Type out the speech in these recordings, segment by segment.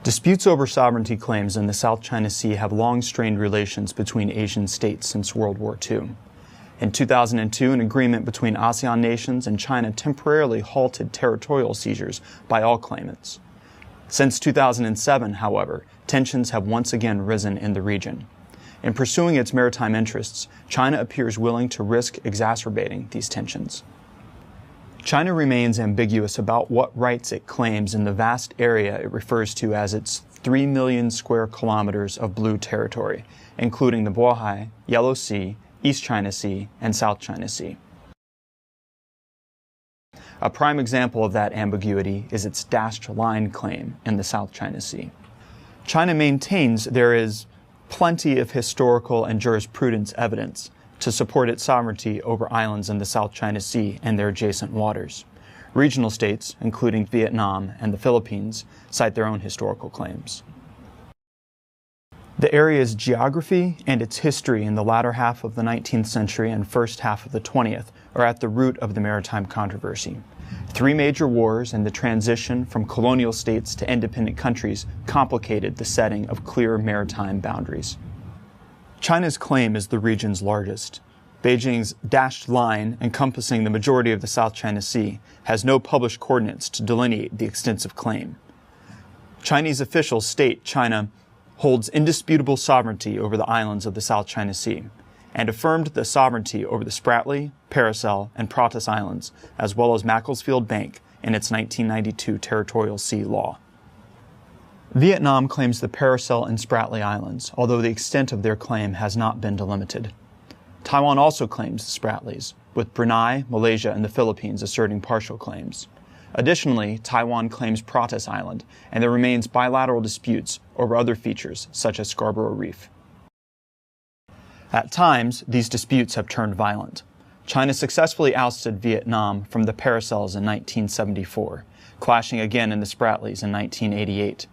Disputes over sovereignty claims in the South China Sea have long strained relations between Asian states since World War II. In 2002, an agreement between ASEAN nations and China temporarily halted territorial seizures by all claimants. Since 2007, however, tensions have once again risen in the region. In pursuing its maritime interests, China appears willing to risk exacerbating these tensions. China remains ambiguous about what rights it claims in the vast area it refers to as its 3 million square kilometers of blue territory, including the Bohai, Yellow Sea, East China Sea, and South China Sea. A prime example of that ambiguity is its dashed line claim in the South China Sea. China maintains there is plenty of historical and jurisprudence evidence to support its sovereignty over islands in the South China Sea and their adjacent waters. Regional states, including Vietnam and the Philippines, cite their own historical claims. The area's geography and its history in the latter half of the 19th century and first half of the 20th are at the root of the maritime controversy. 3 major wars and the transition from colonial states to independent countries complicated the setting of clear maritime boundaries. China's claim is the region's largest. Beijing's dashed line, encompassing the majority of the South China Sea, has no published coordinates to delineate the extensive claim. Chinese officials state China holds indisputable sovereignty over the islands of the South China Sea, and affirmed the sovereignty over the Spratly, Paracel, and Pratas Islands, as well as Macclesfield Bank in its 1992 Territorial Sea Law. Vietnam claims the Paracel and Spratly Islands, although the extent of their claim has not been delimited. Taiwan also claims the Spratlys, with Brunei, Malaysia, and the Philippines asserting partial claims. Additionally, Taiwan claims Pratas Island, and there remains bilateral disputes over other features, such as Scarborough Reef. At times, these disputes have turned violent. China successfully ousted Vietnam from the Paracels in 1974, clashing again in the Spratlys in 1988.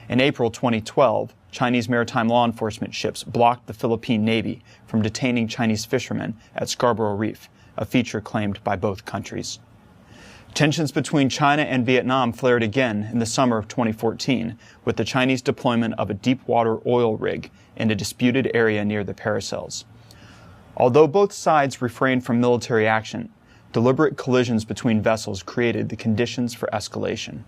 In April 2012, Chinese maritime law enforcement ships blocked the Philippine Navy from detaining Chinese fishermen at Scarborough Reef, a feature claimed by both countries. Tensions between China and Vietnam flared again in the summer of 2014 with the Chinese deployment of a deep-water oil rig in a disputed area near the Paracels. Although both sides refrained from military action, deliberate collisions between vessels created the conditions for escalation.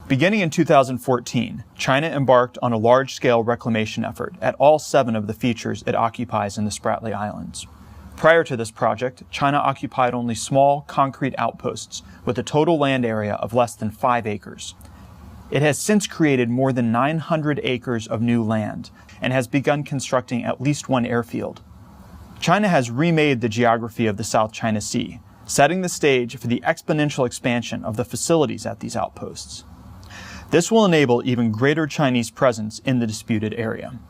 Beginning in 2014, China embarked on a large-scale reclamation effort at all 7 of the features it occupies in the Spratly Islands. Prior to this project, China occupied only small, concrete outposts with a total land area of less than 5 acres. It has since created more than 900 acres of new land and has begun constructing at least 1 airfield. China has remade the geography of the South China Sea, setting the stage for the exponential expansion of the facilities at these outposts. This will enable even greater Chinese presence in the disputed area.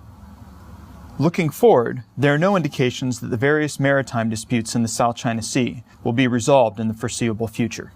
Looking forward, there are no indications that the various maritime disputes in the South China Sea will be resolved in the foreseeable future.